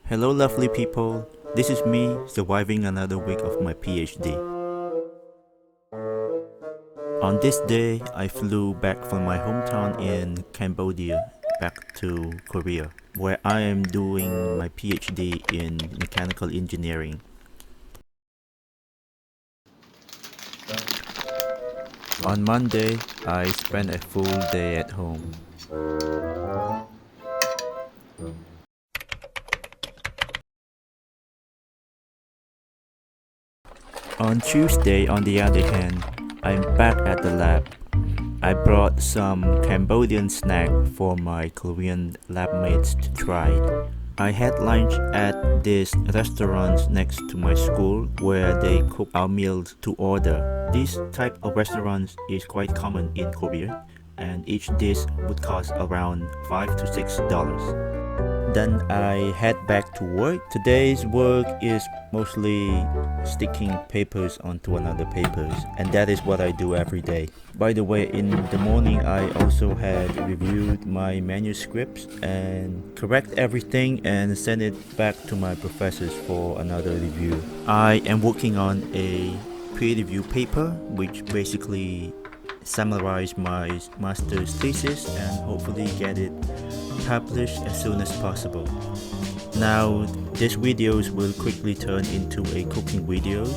Hello lovely people, this is me surviving another week of my PhD. On this day, I flew back from my hometown in Cambodia back to Korea, where I am doing my PhD in mechanical engineering. On Monday, I spent a full day at home. On Tuesday, on the other hand, I'm back at the lab. I brought some Cambodian snack for my Korean lab mates to try. I had lunch at this restaurant next to my school where they cook our meals to order. This type of restaurants is quite common in Korea, and each dish would cost around $5 to $6. Then I head back to work. Today's work is mostly sticking papers onto another papers, and that is what I do every day. By the way, in the morning I also had reviewed my manuscripts and correct everything and send it back to my professors for another review. I am working on a peer review paper which basically summarize my master's thesis and hopefully get it published as soon as possible. Now, these videos will quickly turn into a cooking videos.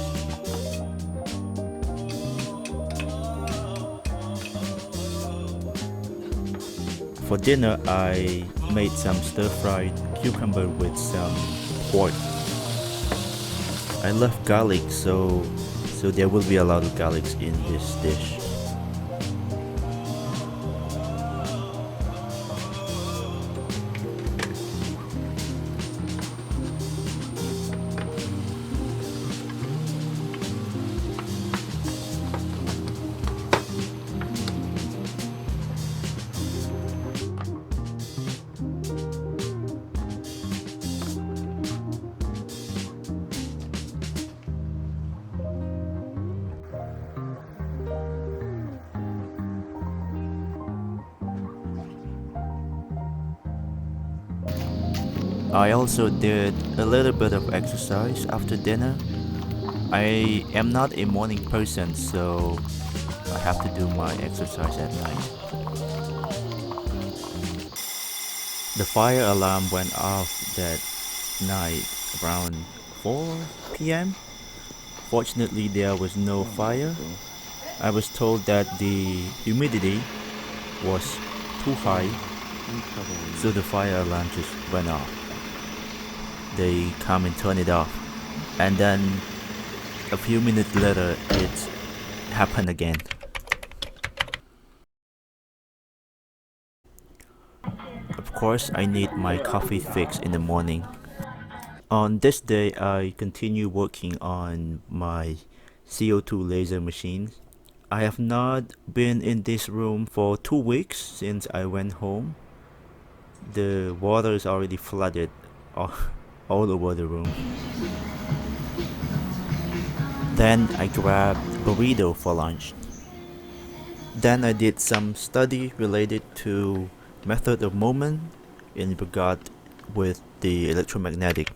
For dinner, I made some stir-fried cucumber with some pork. I love garlic, so there will be a lot of garlics in this dish. I also did a little bit of exercise after dinner. I am not a morning person, so I have to do my exercise at night. The fire alarm went off that night around 4 p.m. Fortunately, there was no fire. I was told that the humidity was too high, so the fire alarm just went off. They come and turn it off, and then a few minutes later it happened again. Of course, I need my coffee fix in the morning. On this day, I continue working on my CO2 laser machine. I have not been in this room for 2 weeks since I went home. The water is already flooded all over the room. Then I grabbed burrito for lunch. Then I did some study related to method of moment in regard with the electromagnetic.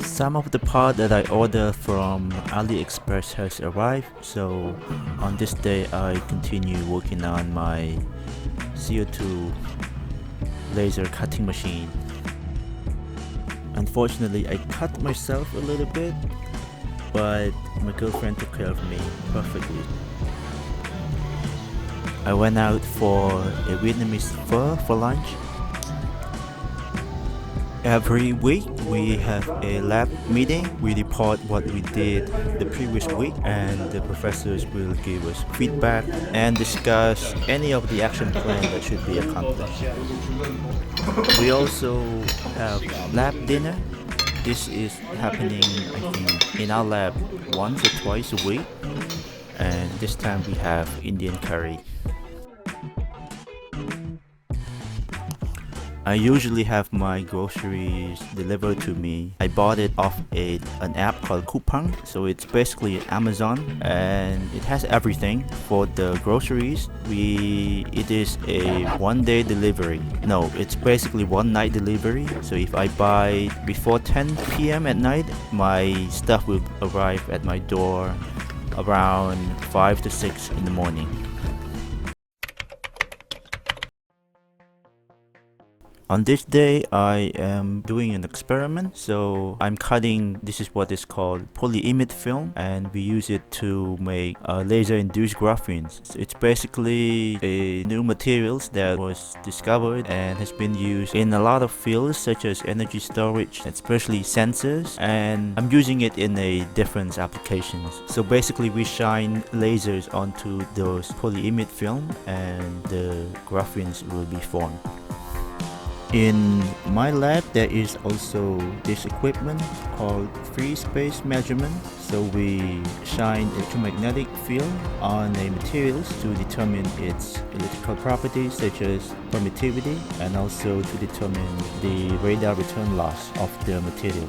Some of the part that I ordered from AliExpress has arrived, so on this day I continue working on my CO2 laser cutting machine. Unfortunately, I cut myself a little bit, but my girlfriend took care of me perfectly. I went out for a Vietnamese pho for lunch. Every week we have a lab meeting. We report what we did the previous week, and the professors will give us feedback and discuss any of the action plan that should be accomplished. We also have lab dinner. This is happening, I think, in our lab once or twice a week, and this time we have Indian curry. I usually have my groceries delivered to me. I bought it off an app called Coupang. So it's basically Amazon, and it has everything. For the groceries, it is a 1 day delivery. No, it's basically 1 night delivery. So if I buy before 10 p.m. at night, my stuff will arrive at my door around 5 to 6 in the morning. On this day, I am doing an experiment. So I'm cutting, this is what is called polyimide film, and we use it to make laser-induced graphenes. So it's basically a new materials that was discovered and has been used in a lot of fields such as energy storage, especially sensors, and I'm using it in a different applications. So basically we shine lasers onto those polyimide film and the graphenes will be formed. In my lab, there is also this equipment called free space measurement. So we shine electromagnetic field on a materials to determine its electrical properties such as permittivity, and also to determine the radar return loss of the material.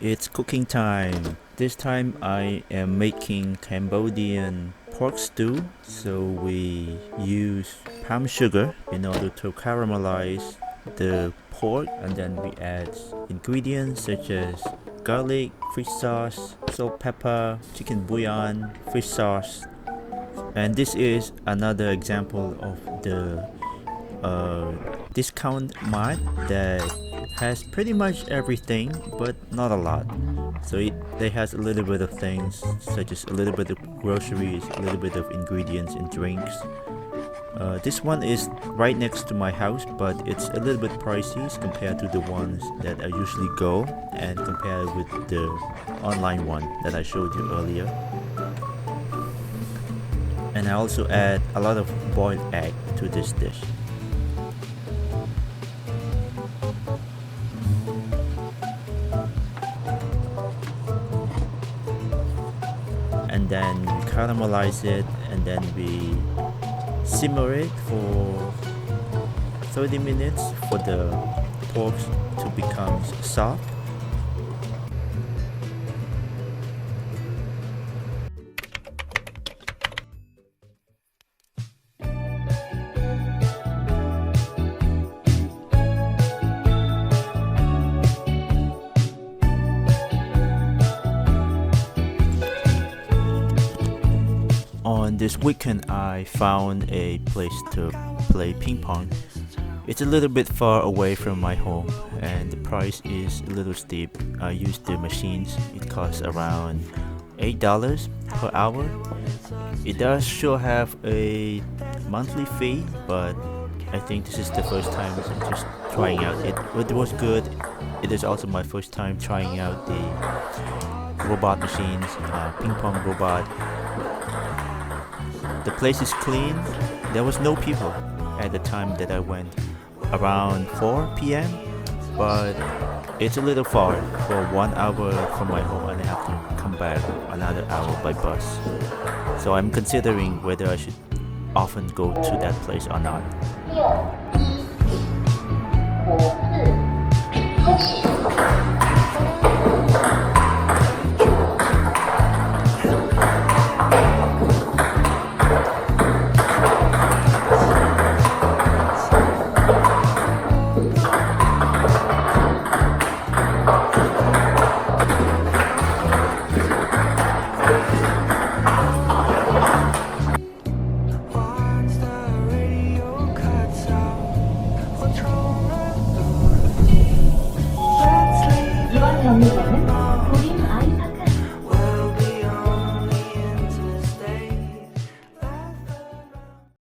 It's cooking time. This time I am making Cambodian pork stew. So we use palm sugar in order to caramelize the pork, and then we add ingredients such as garlic, fish sauce, salt, pepper, chicken bouillon, fish sauce. And this is another example of the discount mart that has pretty much everything but not a lot. So they has a little bit of things such as a little bit of groceries, a little bit of ingredients and drinks. This one is right next to my house, but it's a little bit pricey compared to the ones that I usually go, and compared with the online one that I showed you earlier. And I also add a lot of boiled egg to this dish. And then we caramelize it, and then we simmer it for 30 minutes for the pork to become soft. On this weekend, I found a place to play ping pong. It's a little bit far away from my home, and the price is a little steep. I used the machines. It costs around $8 per hour. It does sure have a monthly fee, but I think this is the first time I'm just trying out it. It was good. It is also my first time trying out the robot machines, ping pong robot. The place is clean. There was no people at the time that I went, around 4 p.m. But it's a little far for 1 hour from my home, and I have to come back another hour by bus. So I'm considering whether I should often go to that place or not.